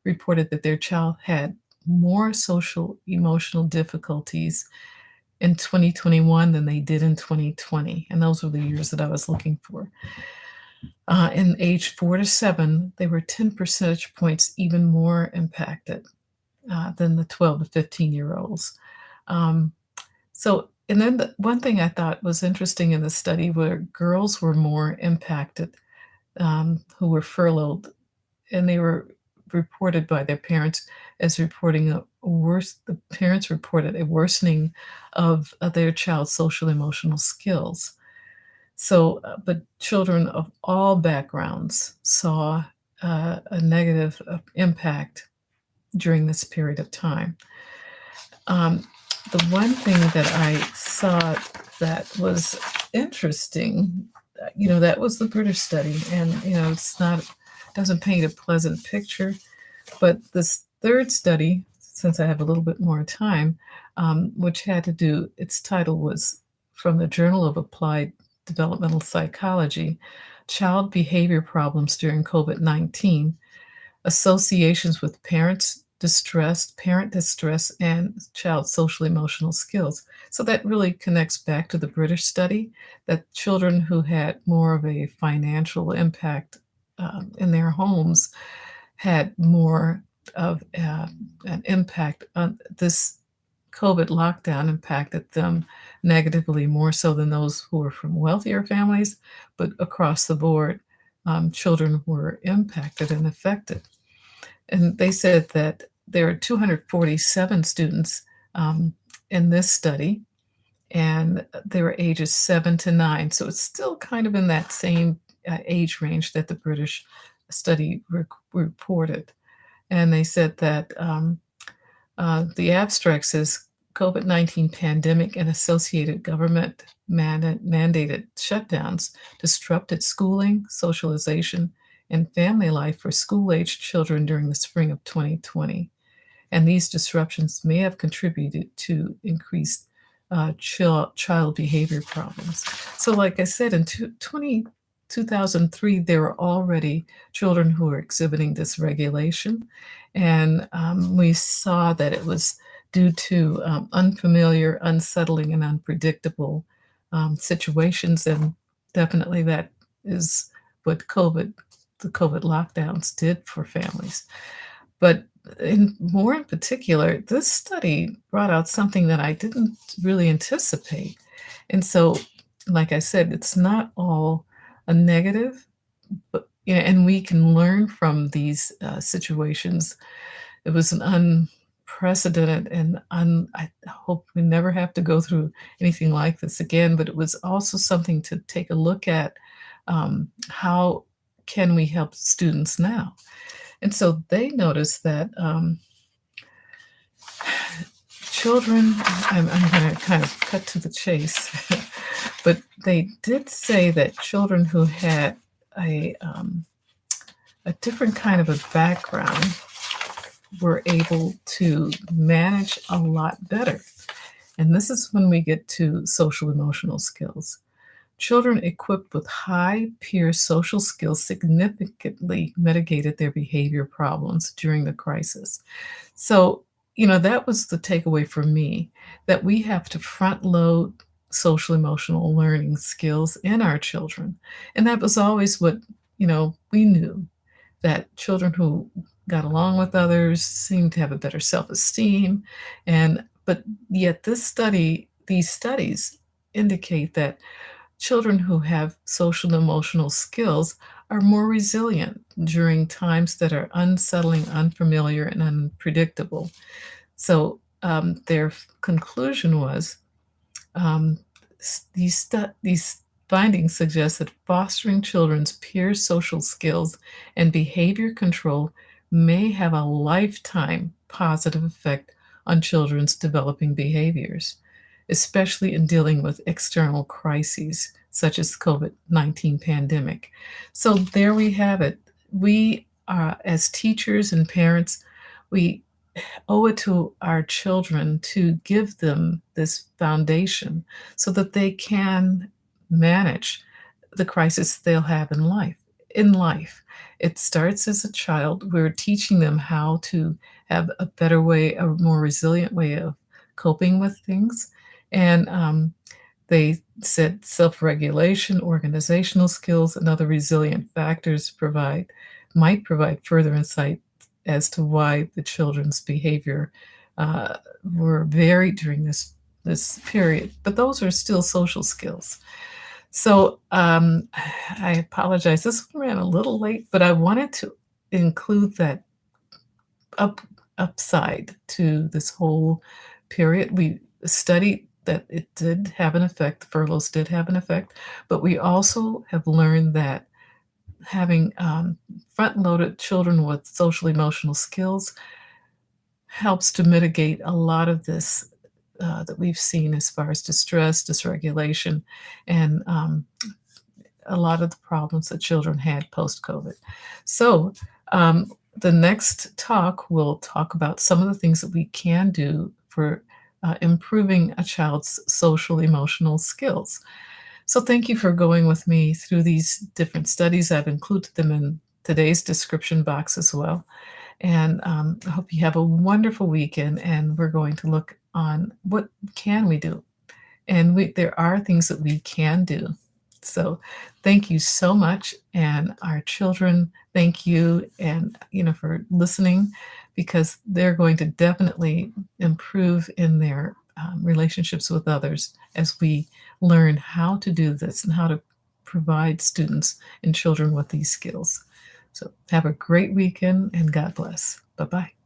reported that their child had more social emotional difficulties in 2021 than they did in 2020. And those were the years that I was looking for. In age 4 to 7, they were 10 percentage points even more impacted than the 12 to 15-year-olds. Um, and then one thing I thought was interesting in the study were girls were more impacted who were furloughed, and they were reported by their parents as reporting the parents reported a worsening of their child's social emotional skills. But children of all backgrounds saw a negative impact during this period of time. Um, the one thing that I saw that was interesting, that was the British study, and doesn't paint a pleasant picture. But this third study, since I have a little bit more time, which had to do, its title was from the Journal of Applied Developmental Psychology, Child Behavior Problems During COVID-19, Associations with Parent distress, and child social emotional skills. So that really connects back to the British study that children who had more of a financial impact in their homes had more of an impact on this. COVID lockdown impacted them negatively more so than those who were from wealthier families, but across the board, children were impacted and affected. And they said that there are 247 students in this study, and they were ages 7 to 9. So it's still kind of in that same age range that the British study reported. And they said that the abstract says COVID-19 pandemic and associated government mandated shutdowns disrupted schooling, socialization, and family life for school-aged children during the spring of 2020. And these disruptions may have contributed to increased child behavior problems. So like I said, in 2003, there were already children who were exhibiting dysregulation. And we saw that it was due to unfamiliar, unsettling, and unpredictable situations. And definitely that is what the COVID lockdowns did for families. But more in particular, this study brought out something that I didn't really anticipate. And so, like I said, it's not all a negative, but and we can learn from these situations. It was an unprecedented, and I hope we never have to go through anything like this again. But it was also something to take a look at. How can we help students now? And so they noticed that children, I'm going to kind of cut to the chase, but they did say that children who had a different kind of a background were able to manage a lot better. And this is when we get to social emotional skills. Children equipped with high peer social skills significantly mitigated their behavior problems during the crisis. So, that was the takeaway for me, that we have to front load social emotional learning skills in our children. And that was always what, we knew, that children who got along with others seemed to have a better self-esteem. But yet these studies indicate that children who have social and emotional skills are more resilient during times that are unsettling, unfamiliar, and unpredictable. So their conclusion was these findings suggest that fostering children's peer social skills and behavior control may have a lifetime positive effect on children's developing behaviors, especially in dealing with external crises such as COVID-19 pandemic. So there we have it. We, as teachers and parents, we owe it to our children to give them this foundation so that they can manage the crisis they'll have in life. in life. It starts as a child. We're teaching them how to have a better way, a more resilient way of coping with things. And they said self-regulation, organizational skills, and other resilient factors might provide further insight as to why the children's behavior uh, were varied during this period. But those are still social skills. So, I apologize. This one ran a little late, but I wanted to include that up upside to this whole period. We studied that it did have an effect, furloughs did have an effect, but we also have learned that having, front-loaded children with social emotional skills helps to mitigate a lot of this, that we've seen as far as distress, dysregulation, and, a lot of the problems that children had post-COVID. So, the next talk, we'll talk about some of the things that we can do for improving a child's social emotional skills. So, thank you for going with me through these different studies. I've included them in today's description box as well. And I hope you have a wonderful weekend. And we're going to look on what can we do, and there are things that we can do. So thank you so much, and our children, thank you, and, for listening, because they're going to definitely improve in their, relationships with others as we learn how to do this and how to provide students and children with these skills. So have a great weekend, and God bless. Bye-bye.